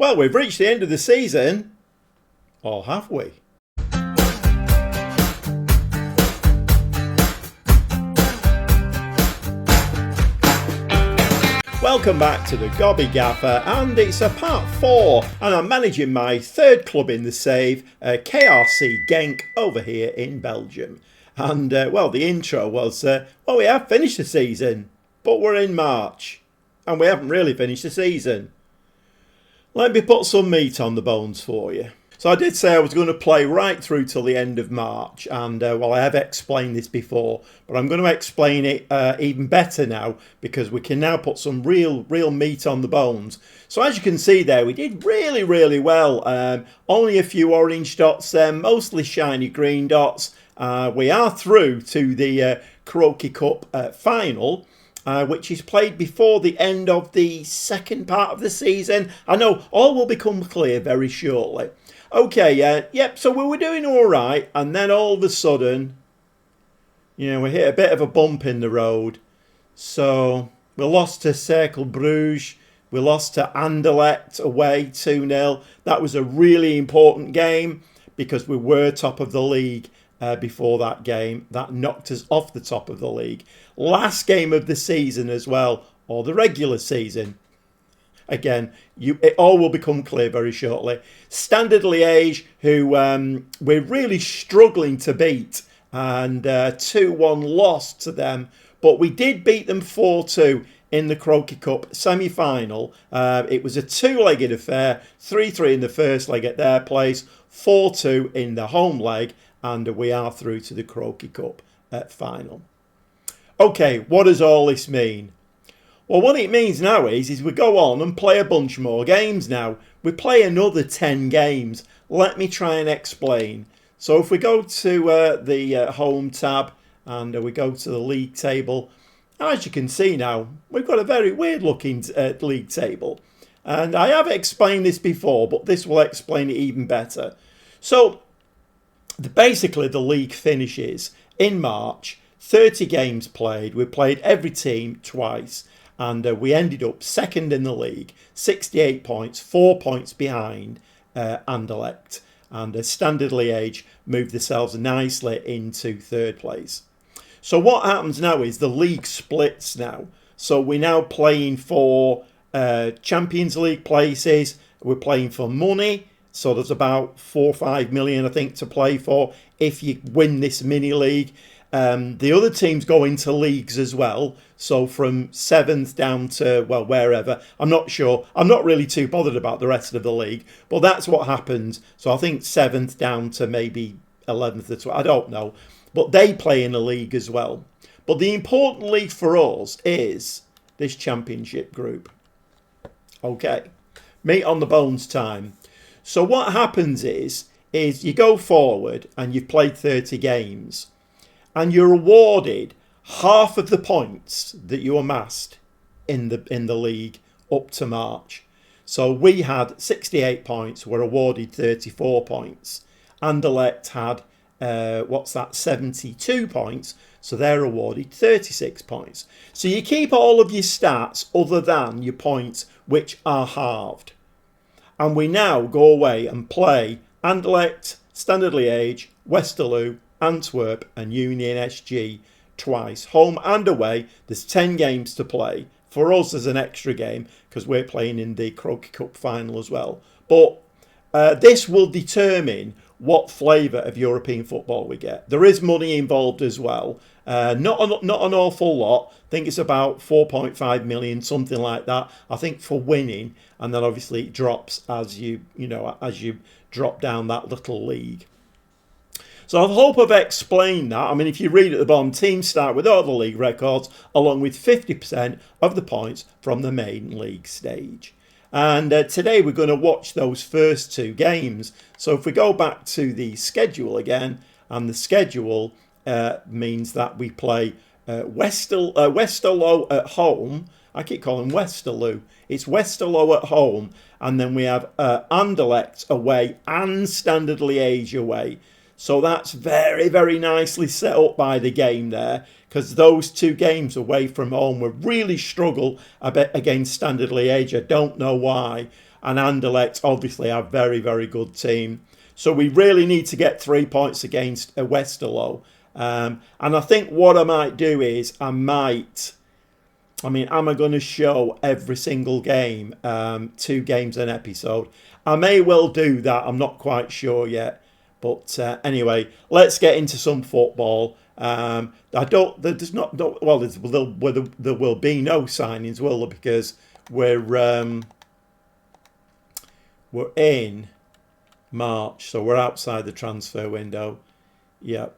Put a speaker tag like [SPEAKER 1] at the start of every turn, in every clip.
[SPEAKER 1] Well, we've reached the end of the season, or have we? Welcome back to the Gobby Gaffer, and it's a part 4, and I'm managing my third club in the save, KRC Genk, over here in Belgium. And, well, the intro was, well, we have finished the season, but we're in March, and we haven't really finished the season. Let me put some meat on the bones for you. So I did say I was going to play right through till the end of March, and well, I have explained this before, but I'm going to explain it even better now, because we can now put some real meat on the bones. So as you can see there, we did really well. Only a few orange dots there, mostly shiny green dots. We are through to the Croaky Cup final, which is played before the end of the second part of the season. I know all will become clear very shortly. Okay, yep, so we were doing all right, and then all of a sudden, you know, we hit a bit of a bump in the road. So we lost to Cercle Bruges, we lost to Anderlecht away 2-0. That was a really important game because we were top of the league before that game. That knocked us off the top of the league. Last game of the season as well, or the regular season. Again, it all will become clear very shortly. Standard Liège, who we're really struggling to beat, and 2-1 loss to them. But we did beat them 4-2 in the Croaky Cup semi-final. It was a two-legged affair, 3-3 in the first leg at their place, 4-2 in the home leg, and we are through to the Croaky Cup final. Okay, what does all this mean? Well, what it means now is we go on and play a bunch more games now. We play another 10 games. Let me try and explain. So if we go to the home tab and we go to the league table, as you can see now, we've got a very weird looking league table. And I have explained this before, but this will explain it even better. So basically the league finishes in March, 30 games played. We played every team twice. And we ended up second in the league, 68 points, 4 points behind Anderlecht. And Standard Liège moved themselves nicely into third place. So what happens now is the league splits now. So we're now playing for Champions League places. We're playing for money. So there's about 4 or 5 million, I think, to play for if you win this mini league. The other teams go into leagues as well. So from 7th down to, well, wherever. I'm not sure. I'm not really too bothered about the rest of the league. But that's what happens. So I think 7th down to maybe 11th or 12th. I don't know. But they play in a league as well. But the important league for us is this championship group. Okay. Meat on the bones time. So what happens is you go forward and you've played 30 games. And you're awarded half of the points that you amassed in the league up to March. So we had 68 points, were awarded 34 points. Anderlecht had, 72 points, so they're awarded 36 points. So you keep all of your stats other than your points, which are halved. And we now go away and play Anderlecht, Standard Liège, Westerlo, Antwerp and Union SG twice, home and away. There's 10 games to play. For us, there's an extra game because we're playing in the Croaky Cup final as well. But this will determine what flavour of European football we get. There is money involved as well. Not an awful lot. I think it's about 4.5 million, something like that. I think for winning, and then obviously it drops as you drop down that little league. So I hope I've explained that. I mean, if you read at the bottom, teams start with all the league records, along with 50% of the points from the main league stage. And today we're going to watch those first two games. So if we go back to the schedule again, and the schedule means that we play Westerlo at home. I keep calling Westerlo. It's Westerlo at home. And then we have Anderlecht away and Standard Liège away. So that's very, very nicely set up by the game there, because those two games away from home will really struggle a bit against Standard Liège. I don't know why. and Anderlecht obviously are a very, very good team. So we really need to get 3 points against Westerlo. And I think what I might do is am I going to show every single game, 2 games an episode? I may well do that. I'm not quite sure yet. But anyway, let's get into some football. There will be no signings, will there? Because we're in March, so we're outside the transfer window. Yep.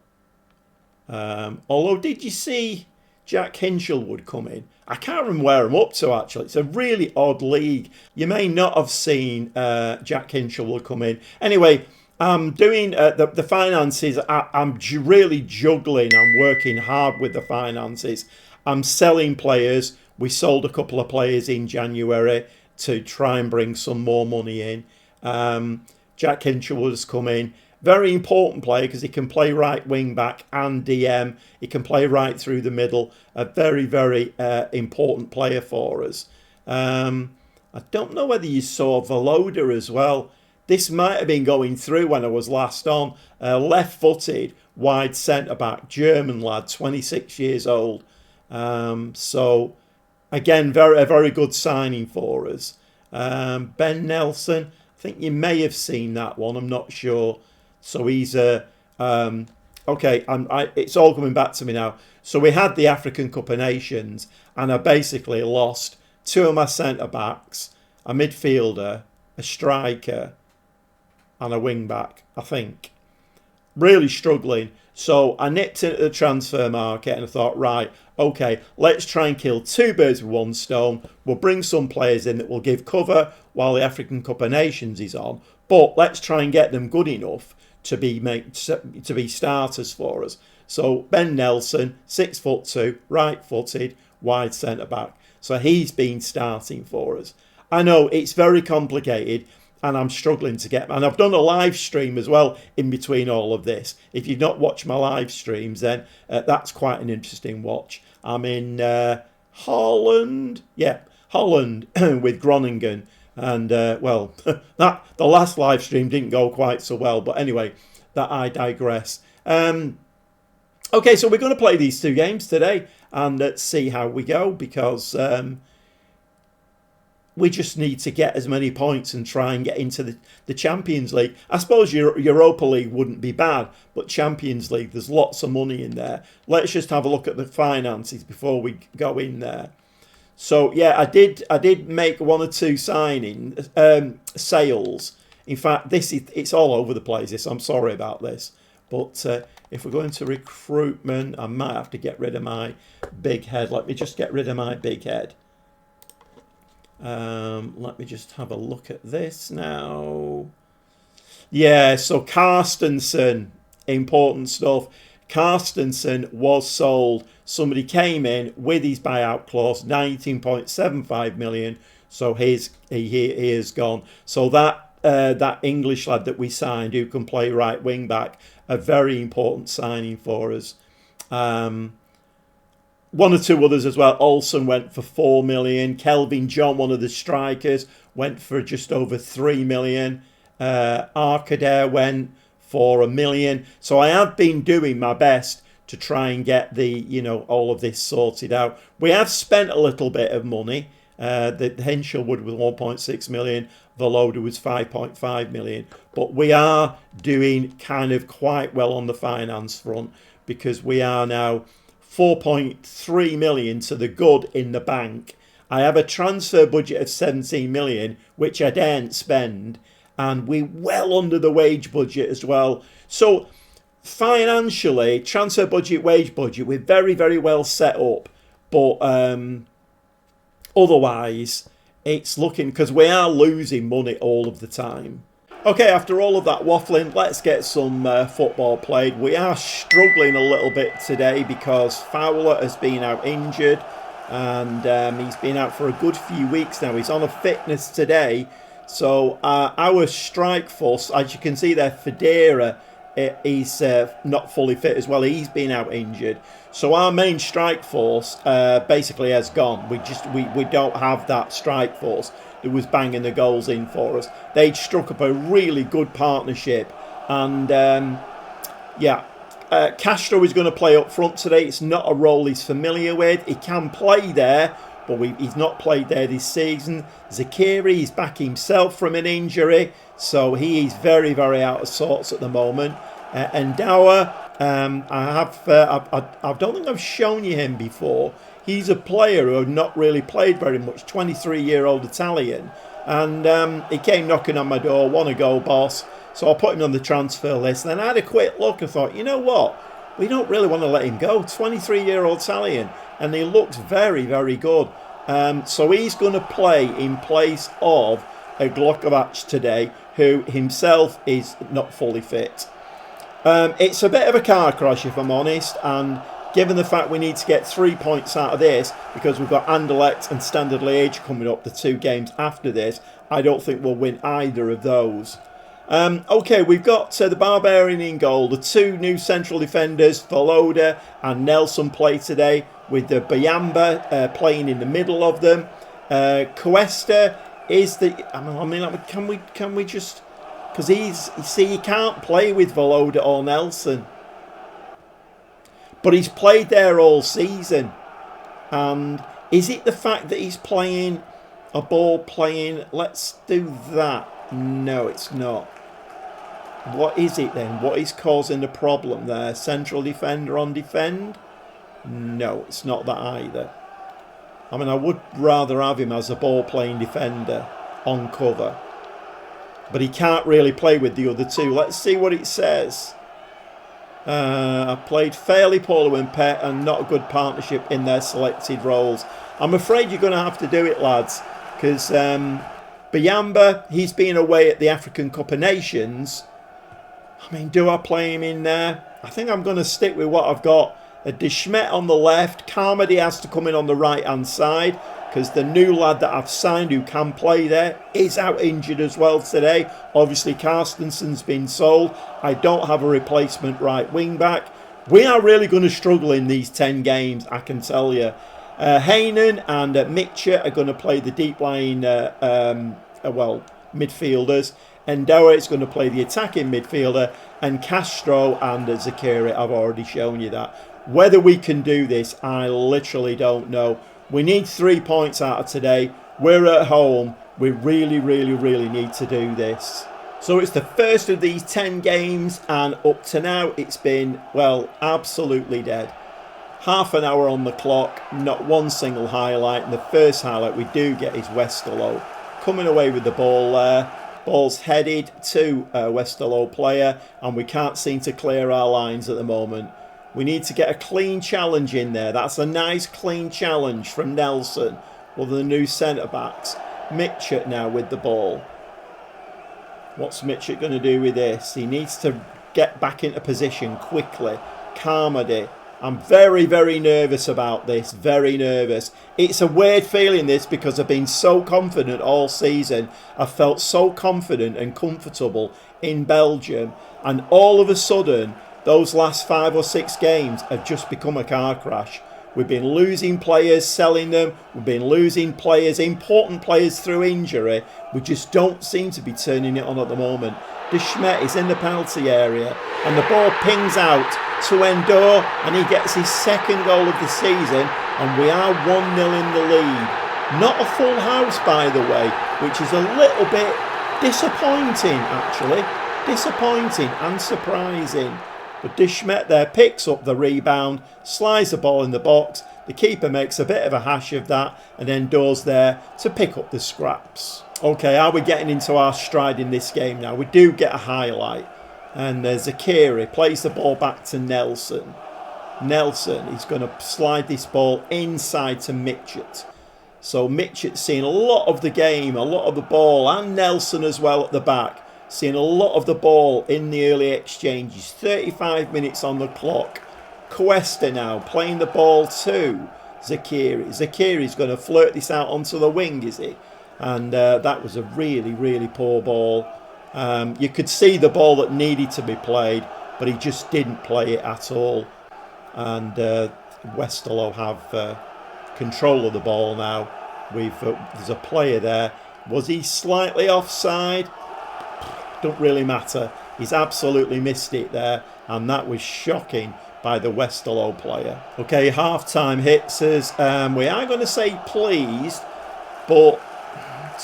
[SPEAKER 1] Although, did you see Jack Hinchelwood come in? I can't remember where I'm up to, actually. It's a really odd league. You may not have seen Jack Hinchelwood come in. Anyway, I'm doing the finances. I'm really juggling. I'm working hard with the finances. I'm selling players. We sold a couple of players in January to try and bring some more money in. Jack Hinchelwood has come in. Very important player because he can play right wing back and DM. He can play right through the middle. A very, very important player for us. I don't know whether you saw Voloda as well. This might have been going through when I was last on. Left-footed, wide centre-back, German lad, 26 years old. So, again, a very good signing for us. Ben Nelson, I think you may have seen that one. I'm not sure. So he's okay. It's all coming back to me now. So we had the African Cup of Nations, and I basically lost 2 of my centre backs, a midfielder, a striker, and a wing back. I think really struggling. So I nipped into the transfer market and I thought, right, okay, let's try and kill 2 birds with 1 stone. We'll bring some players in that will give cover while the African Cup of Nations is on, but let's try and get them good enough to be starters for us. So Ben Nelson, 6'2", right-footed, wide centre-back. So he's been starting for us. I know it's very complicated and I'm struggling to get... And I've done a live stream as well in between all of this. If you've not watched my live streams, then that's quite an interesting watch. I'm in Holland. Yeah, Holland with Groningen. And, well, the last live stream didn't go quite so well. But anyway, that I digress. Okay, so we're going to play these 2 games today. And let's see how we go. Because we just need to get as many points and try and get into the Champions League. I suppose Europa League wouldn't be bad. But Champions League, there's lots of money in there. Let's just have a look at the finances before we go in there. So yeah, I did make 1 or 2 sales. In fact, it's all over the place. I'm sorry about this, but if we're going to recruitment, I might have to get rid of my big head. Let me just get rid of my big head. Let me just have a look at this now. Yeah, so Carstensen, important stuff. Carstensen was sold. Somebody came in with his buyout clause, 19.75 million. So he is gone. So that English lad that we signed, who can play right wing back, a very important signing for us. 1 or 2 others as well. Olsen went for 4 million. Kelvin John, one of the strikers, went for just over 3 million. Arkader went for 1 million. So I have been doing my best to try and get all of this sorted out. We have spent a little bit of money. The Hinchelwood was 1.6 million. Voloda was 5.5 million. But we are doing kind of quite well on the finance front because we are now 4.3 million to the good in the bank. I have a transfer budget of 17 million, which I daren't spend. And we're well under the wage budget as well. So financially, transfer budget, wage budget, we're very, very well set up. But otherwise, it's looking... because we are losing money all of the time. Okay, after all of that waffling, let's get some football played. We are struggling a little bit today because Fowler has been out injured. And he's been out for a good few weeks now. He's on a fitness today. So our strike force, as you can see there, Federa, he's not fully fit as well. He's been out injured. So our main strike force basically has gone. We don't have that strike force. who was banging the goals in for us. They'd struck up a really good partnership. And Castro is going to play up front today. It's not a role he's familiar with. He can play there, but he's not played there this season. Zakiri is back himself from an injury, so he is very, very out of sorts at the moment. And Dower, I don't think I've shown you him before. He's a player who had not really played very much, 23-year-old Italian. And he came knocking on my door, want to go, boss. So I put him on the transfer list. Then I had a quick look and thought, you know what? We don't really want to let him go. 23-year-old Italian. And he looks very, very good. So he's going to play in place of a Glockovac today, who himself is not fully fit. It's a bit of a car crash, if I'm honest. And given the fact we need to get 3 points out of this, because we've got Anderlecht and Standard Liège coming up, the 2 games after this, I don't think we'll win either of those. Okay, we've got the Barbarian in goal. The 2 new central defenders, Voloda and Nelson, play today, with the Bayamba playing in the middle of them. Cuesta is the... Can we just... Because you can't play with Voloda or Nelson. But he's played there all season. And is it the fact that he's playing a ball playing... Let's do that. No, it's not. What is it then? What is causing the problem there? Central defender on defend? No, it's not that either. I mean, I would rather have him as a ball-playing defender on cover. But he can't really play with the other 2. Let's see what it says. I played fairly poorly when Pet and not a good partnership in their selected roles. I'm afraid you're going to have to do it, lads. Because Bayamba, he's been away at the African Cup of Nations. I mean, do I play him in there? I think I'm going to stick with what I've got. A De Schmet on the left. Carmody has to come in on the right-hand side, because the new lad that I've signed who can play there is out injured as well today. Obviously, Carstenson's been sold. I don't have a replacement right wing-back. We are really going to struggle in these 10 games, I can tell you. Heynen and Mitchell are going to play the deep-lying midfielders. And Dower is going to play the attacking midfielder. And Castro and Zakiri, I've already shown you that. Whether we can do this, I literally don't know. We need 3 points out of today. We're at home. We really, really, really need to do this. So it's the first of these 10 games. And up to now, it's been, well, absolutely dead. Half an hour on the clock. Not one single highlight. And the first highlight we do get is Westerlo coming away with the ball there. Ball's headed to a Westerlo player, and we can't seem to clear our lines at the moment. We need to get a clean challenge in there. That's a nice clean challenge from Nelson, one of the new centre-backs. Mitchell now with the ball. What's Mitchell going to do with this? He needs to get back into position quickly. Carmody. I'm very, very nervous about this. Very nervous. It's a weird feeling, this, because I've been so confident all season. I've felt so confident and comfortable in Belgium. And all of a sudden, those last 5 or 6 games have just become a car crash. We've been losing players, selling them. We've been losing players, important players through injury. We just don't seem to be turning it on at the moment. De Schmet is in the penalty area. And the ball pings out to Endor, and he gets his 2nd goal of the season, and we are 1-0 in the lead. Not a full house, by the way, which is a little bit disappointing, actually. Disappointing and surprising. But De Schmet there picks up the rebound, slides the ball in the box. The keeper makes a bit of a hash of that, and Endor's there to pick up the scraps. Okay, are we getting into our stride in this game now? We do get a highlight. And Zakiri plays the ball back to Nelson. Nelson is going to slide this ball inside to Mitchell. So Mitchell's seen a lot of the game, a lot of the ball, and Nelson as well at the back. Seeing a lot of the ball in the early exchanges. 35 minutes on the clock. Cuesta now playing the ball to Zakiri. Zakiri's going to flirt this out onto the wing, is he? And that was a really, really poor ball. You could see the ball that needed to be played, but he just didn't play it at all. And Westerlo have control of the ball now. There's a player there Was he slightly offside? Don't really matter. He's absolutely missed it there, and that was shocking by the Westerlo player. Okay, half-time hits us. We are going to say pleased, but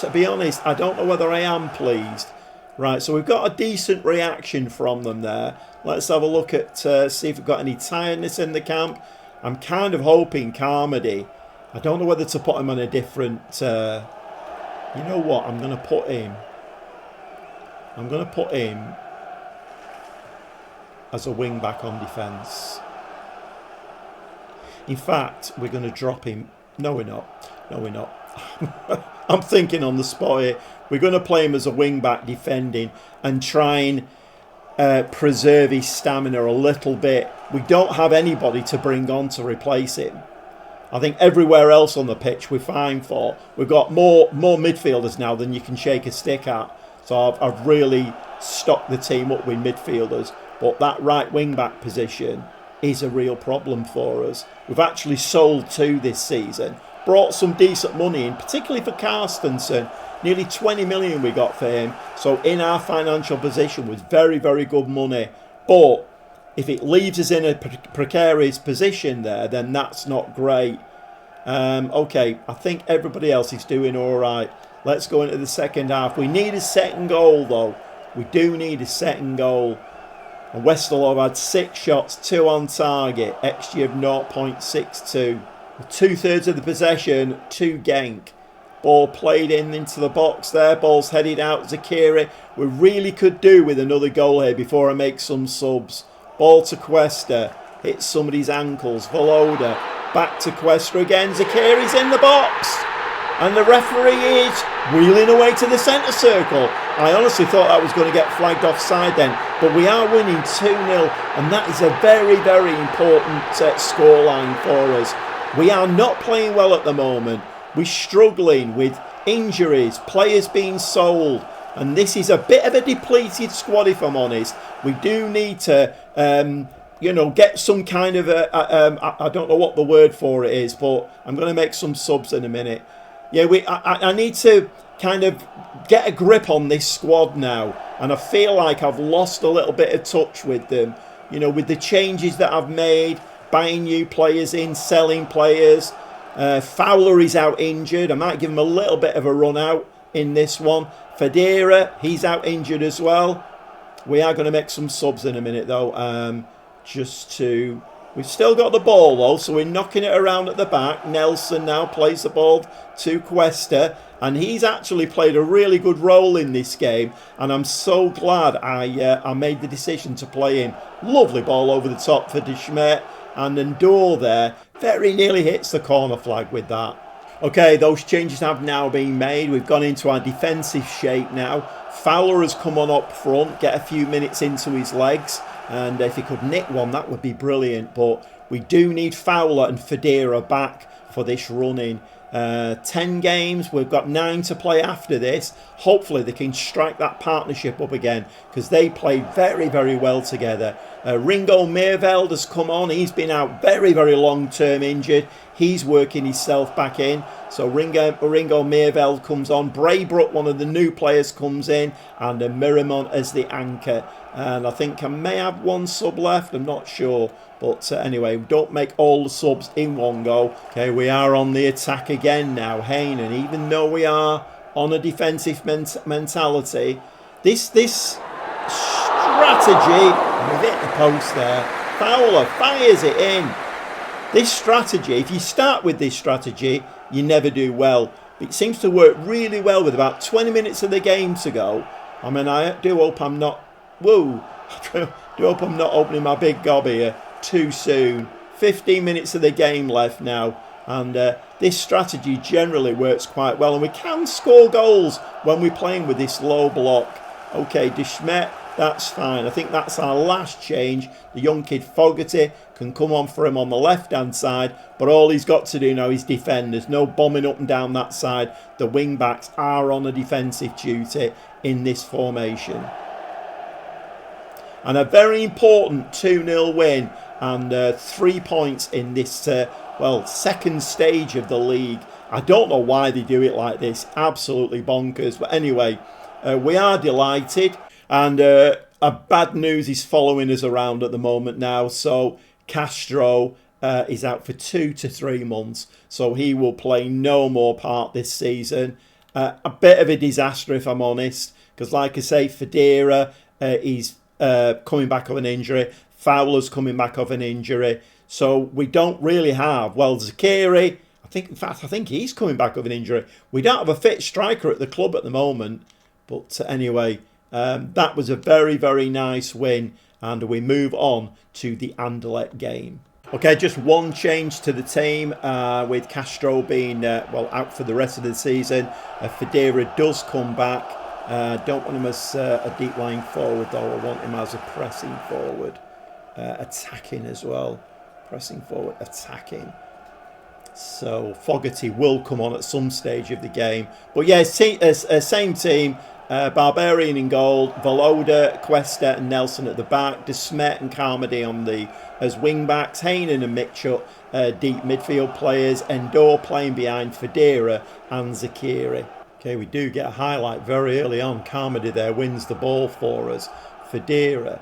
[SPEAKER 1] to be honest, I don't know whether I am pleased. Right, so we've got a decent reaction from them there. Let's have a look at, see if we've got any tiredness in the camp. I'm kind of hoping Carmody. I don't know whether to put him on a different... you know what? I'm going to put him as a wing back on defence. In fact, we're going to drop him. No, we're not. No, we're not. I'm thinking on the spot here. We're going to play him as a wing back defending and try and preserve his stamina a little bit. We don't have anybody to bring on to replace him. I think everywhere else on the pitch we're fine for. We've got more midfielders now than you can shake a stick at. So I've really stocked the team up with midfielders. But that right wing back position is a real problem for us. We've actually sold 2 this season. Brought some decent money in, particularly for Carstensen. Nearly 20 million we got for him. So in our financial position was very, very good money. But if it leaves us in a precarious position there, then that's not great. Okay, I think everybody else is doing all right. Let's go into the second half. We need a second goal, though. We do need a second goal. And Westerlo have had 6 shots, 2 on target, XG of 0.62. 2/3 of the possession, 2 Genk. Ball played into the box there. Ball's headed out. Zakiri. We really could do with another goal here before I make some subs. Ball to Cuesta. Hits somebody's ankles. Voloda. Back to Cuesta again. Zakiri's in the box. And the referee is wheeling away to the centre circle. I honestly thought that was going to get flagged offside then. But we are winning 2-0. And that is a very, very important scoreline for us. We are not playing well at the moment. We're struggling with injuries, players being sold. And this is a bit of a depleted squad, if I'm honest. We do need to, get some kind of I don't know what the word for it is, but I'm going to make some subs in a minute. Yeah, I need to kind of get a grip on this squad now. And I feel like I've lost a little bit of touch with them. You know, with the changes that I've made, buying new players in, selling players. Fowler is out injured. I might give him a little bit of a run out in this one. Federa, he's out injured as well. We are going to make some subs in a minute though. We've still got the ball though, so we're knocking it around at the back. Nelson now plays the ball to Cuesta, and he's actually played a really good role in this game, and I'm so glad I made the decision to play him. Lovely ball over the top for De Schmidt, and Ndor there very nearly hits the corner flag with that. Okay, those changes have now been made. We've gone into our defensive shape now. Fowler has come on up front, get a few minutes into his legs. And if he could nick one, that would be brilliant. But we do need Fowler and Federa back for this run-in. 10 games, we've got 9 to play after this. Hopefully they can strike that partnership up again, because they played very, very well together. Ringo Meerveld has come on. He's been out very, very long-term injured. He's working himself back in. So Ringo Meerveld comes on. Braybrook, one of the new players, comes in. And Miramont as the anchor. And I think I may have one sub left. I'm not sure. But anyway, don't make all the subs in one go. Okay, we are on the attack again now. Hainan, even though we are on a defensive mentality, this strategy, we've hit the post there. Fowler fires it in. This strategy, if you start with this strategy, you never do well. It seems to work really well with about 20 minutes of the game to go. I mean, I do hope I'm not... Whoa! I do hope I'm not opening my big gob here too soon. 15 minutes of the game left now. And this strategy generally works quite well. And we can score goals when we're playing with this low block. Okay, De Schmidt, that's fine. I think that's our last change. The young kid Fogarty can come on for him on the left-hand side. But all he's got to do now is defend. There's no bombing up and down that side. The wing-backs are on a defensive duty in this formation. And a very important 2-0 win and 3 points in this, second stage of the league. I don't know why they do it like this. Absolutely bonkers. But anyway, we are delighted. And a bad news is following us around at the moment now. So Castro is out for 2 to 3 months. So he will play no more part this season. A bit of a disaster, if I'm honest. Because like I say, Federa is coming back of an injury. Fowler's coming back of an injury. So we don't really have, well, Zakiri, in fact, I think he's coming back of an injury. We don't have a fit striker at the club at the moment. But anyway, that was a very, very nice win. And we move on to the Anderlecht game. Okay, just one change to the team with Castro being, out for the rest of the season. Federa does come back. Don't want him as a deep lying forward, though. I want him as a pressing forward. Attacking as well. Pressing forward, attacking. So Fogarty will come on at some stage of the game. But yeah, same team. Barbarian in goal, Valoda, Cuesta and Nelson at the back, De Smet and Carmody as wing backs, Hainan and Mitchell deep midfield players, Endor playing behind Federa and Zakiri. Okay, we do get a highlight very early on. Carmody there wins the ball for us. Federa.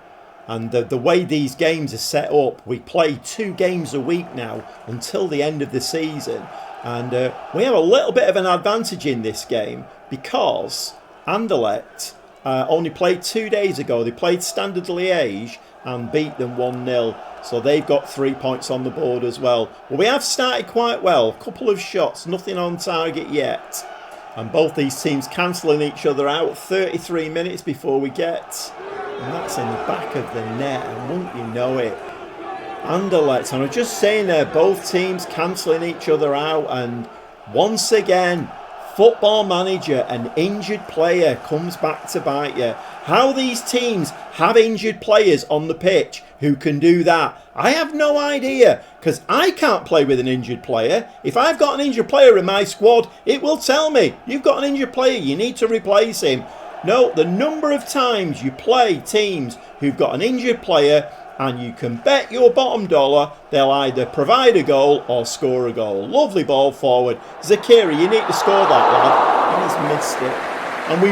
[SPEAKER 1] And the way these games are set up, we play 2 games a week now until the end of the season. And we have a little bit of an advantage in this game because Anderlecht only played 2 days ago. They played Standard Liège and beat them 1-0. So they've got 3 points on the board as well. Well, we have started quite well. A couple of shots, nothing on target yet. And both these teams cancelling each other out 33 minutes before we get... And that's in the back of the net, and won't you know it? Anderlecht, and I'm just saying there, both teams cancelling each other out, and once again, Football Manager, an injured player comes back to bite you. How these teams have injured players on the pitch who can do that, I have no idea, because I can't play with an injured player. If I've got an injured player in my squad, it will tell me, you've got an injured player, you need to replace him. No, the number of times you play teams who've got an injured player, and you can bet your bottom dollar they'll either provide a goal or score a goal. Lovely ball forward. Zakiri, you need to score that, lad. And he's missed it. And we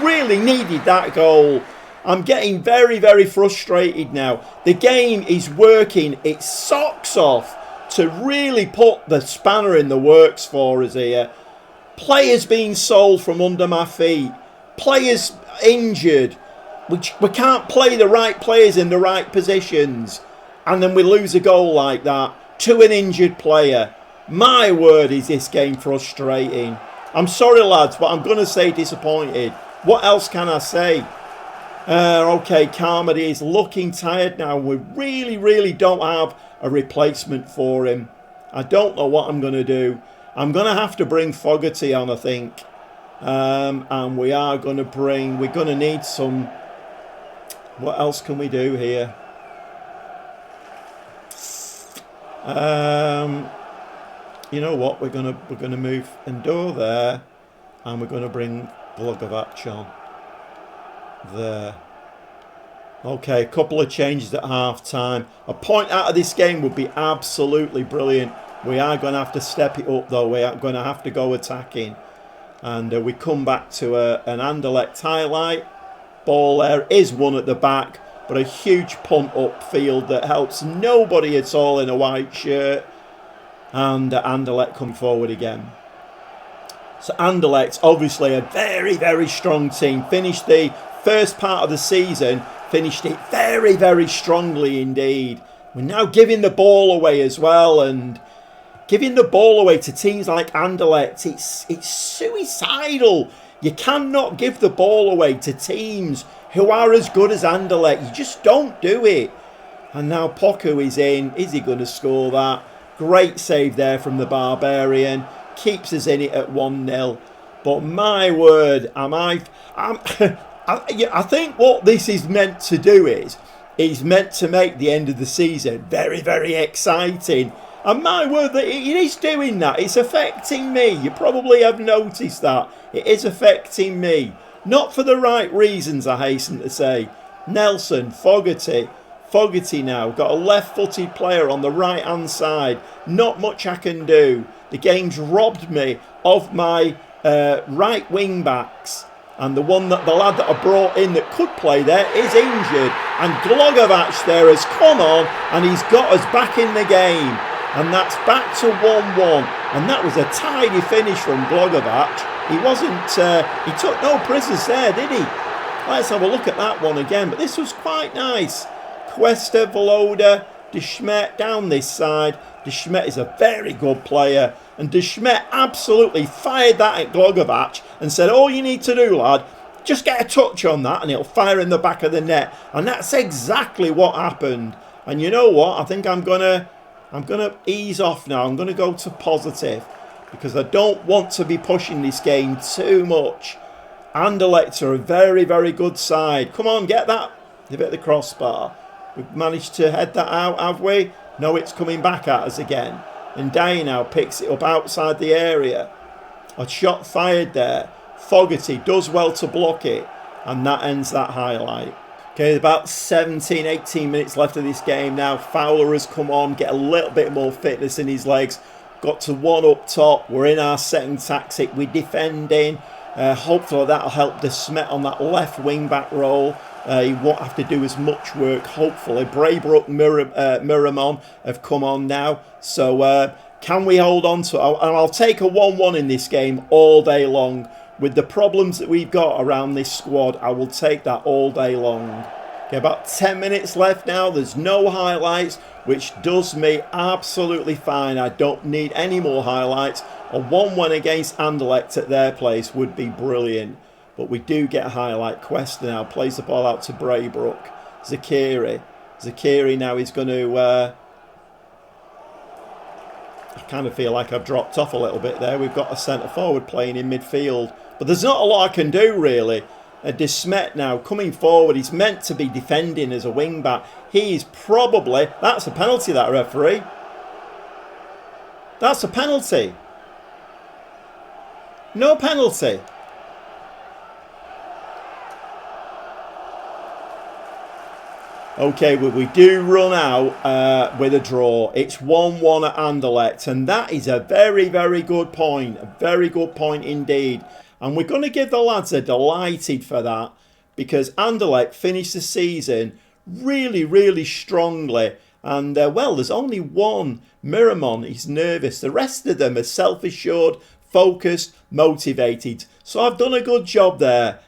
[SPEAKER 1] really needed that goal. I'm getting very, very frustrated now. The game is working its socks off to really put the spanner in the works for us here. Players being sold from under my feet. Players injured. We can't play the right players in the right positions. And then we lose a goal like that to an injured player. My word, is this game frustrating. I'm sorry, lads, but I'm going to say disappointed. What else can I say? Okay, Carmody is looking tired now. We really don't have a replacement for him. I don't know what I'm going to do. I'm going to have to bring Fogarty on, I think. And we're going to need some... What else can we do here? You know what? We're gonna move Endor there, and we're going to bring Blogovac on there. Okay, a couple of changes at half-time. A point out of this game would be absolutely brilliant. We are going to have to step it up, though. We are going to have to go attacking. And we come back to an Anderlecht highlight. Ball there is one at the back, but a huge punt upfield that helps nobody at all in a white shirt. And Anderlecht come forward again. So Anderlecht, obviously a very strong team. Finished the first part of the season, finished it very strongly indeed. We're now giving the ball away as well, and giving the ball away to teams like Anderlecht, it's suicidal. You cannot give the ball away to teams who are as good as Anderlecht. You just don't do it. And now Poku is in. Is he going to score that? Great save there from the Barbarian. Keeps us in it at 1-0. But my word, I think what this is meant to do is meant to make the end of the season very exciting. And my word, that it is doing that. It's affecting me. You probably have noticed that. It is affecting me. Not for the right reasons, I hasten to say. Nelson, Fogarty, Fogarty now, got a left-footed player on the right-hand side. Not much I can do. The game's robbed me of my right wing-backs. And the lad that I brought in that could play there is injured. And Glogovac there has come on and he's got us back in the game. And that's back to 1-1. And that was a tidy finish from Glogovac. He wasn't, he took no prisoners there, did he? Let's have a look at that one again. But this was quite nice. Cuesta, Voloda, De Smet down this side. De Smet is a very good player. And De Smet absolutely fired that at Glogovac and said, all you need to do, lad, just get a touch on that and it'll fire in the back of the net. And that's exactly what happened. And you know what? I think I'm gonna ease off now. I'm gonna go to positive because I don't want to be pushing this game too much. Anderlecht are a very, very good side. Come on, get that. They've hit the crossbar. We've managed to head that out, have we? No, it's coming back at us again. And Day now picks it up outside the area. A shot fired there. Fogarty does well to block it. And that ends that highlight. Okay, about 17, 18 minutes left of this game now. Fowler has come on, get a little bit more fitness in his legs. Got to one up top. We're in our second tactic. We're defending. Hopefully that'll help De Smet on that left wing back role. He won't have to do as much work, hopefully. Braybrook, Miramon have come on now. So can we hold on to it? I'll take a 1-1 in this game all day long. With the problems that we've got around this squad, I will take that all day long. Okay, about 10 minutes left now. There's no highlights, which does me absolutely fine. I don't need any more highlights. A 1-1 against Anderlecht at their place would be brilliant. But we do get a highlight. Cuesta now plays the ball out to Braybrook. Zakiri. Zakiri now is going to... I kind of feel like I've dropped off a little bit there. We've got a centre forward playing in midfield. But there's not a lot I can do, really. De Smet now coming forward. He's meant to be defending as a wing-back. He's probably... That's a penalty, that referee. That's a penalty. No penalty. Okay, well, we do run out with a draw. It's 1-1 at Anderlecht, and that is a very, very good point. A very good point indeed. And we're going to give the lads a delighted for that because Anderlecht finished the season really, really strongly. And, well, there's only one. Miramon, he's nervous. The rest of them are self-assured, focused, motivated. So I've done a good job there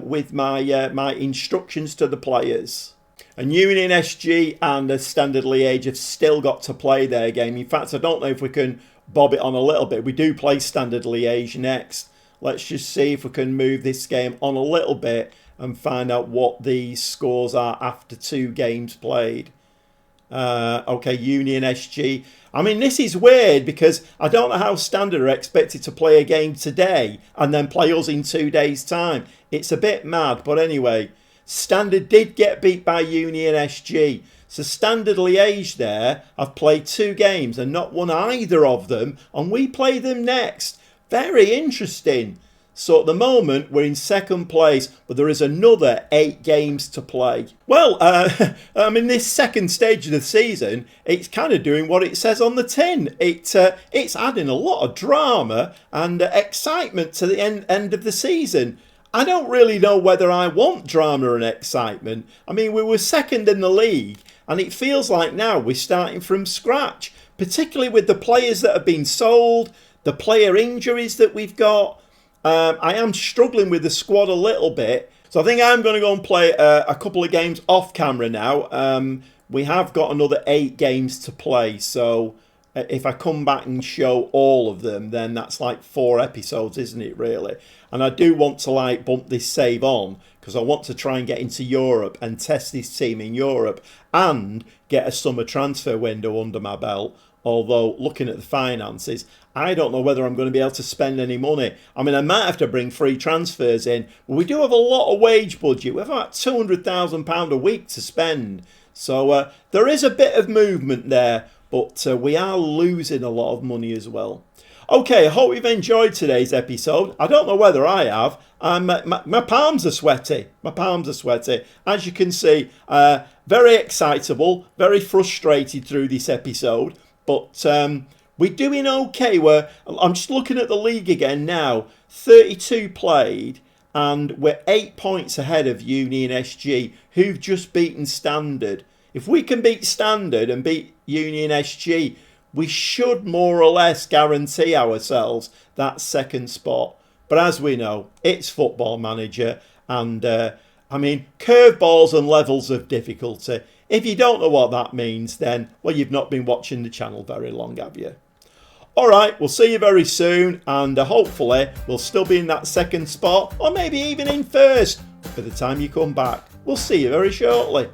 [SPEAKER 1] with my instructions to the players. And Union SG and Standard Liège have still got to play their game. In fact, I don't know if we can bob it on a little bit. We do play Standard Liège next. Let's just see if we can move this game on a little bit and find out what the scores are after 2 games played. Okay, Union SG. I mean, this is weird because I don't know how Standard are expected to play a game today and then play us in 2 days' time. It's a bit mad, but anyway... Standard did get beat by Union SG. So Standard Liège there have played 2 games and not won either of them. And we play them next. Very interesting. So at the moment we're in second place, but there is another 8 games to play. Well, I mean, this second stage of the season, it's kind of doing what it says on the tin. It's adding a lot of drama and excitement to the end of the season. I don't really know whether I want drama and excitement. I mean, we were second in the league and it feels like now we're starting from scratch, particularly with the players that have been sold, the player injuries that we've got. I am struggling with the squad a little bit. So I think I'm going to go and play a couple of games off camera now. We have got another 8 games to play. So if I come back and show all of them, then that's like 4 episodes, isn't it, really? And I do want to like bump this save on because I want to try and get into Europe and test this team in Europe and get a summer transfer window under my belt. Although looking at the finances, I don't know whether I'm going to be able to spend any money. I mean, I might have to bring free transfers in. But we do have a lot of wage budget. We have about £200,000 a week to spend. So there is a bit of movement there. But we are losing a lot of money as well. Okay, I hope you've enjoyed today's episode. I don't know whether I have. My palms are sweaty. My palms are sweaty. As you can see, very excitable, very frustrated through this episode, but we're doing okay. I'm just looking at the league again now. 32 played, and we're 8 points ahead of Union SG, who've just beaten Standard. If we can beat Standard and beat Union SG, we should more or less guarantee ourselves that second spot. But as we know, it's Football Manager, and I mean, curveballs and levels of difficulty. If you don't know what that means, then, well, you've not been watching the channel very long, have you? Alright, we'll see you very soon, and hopefully we'll still be in that second spot, or maybe even in first, by the time you come back. We'll see you very shortly.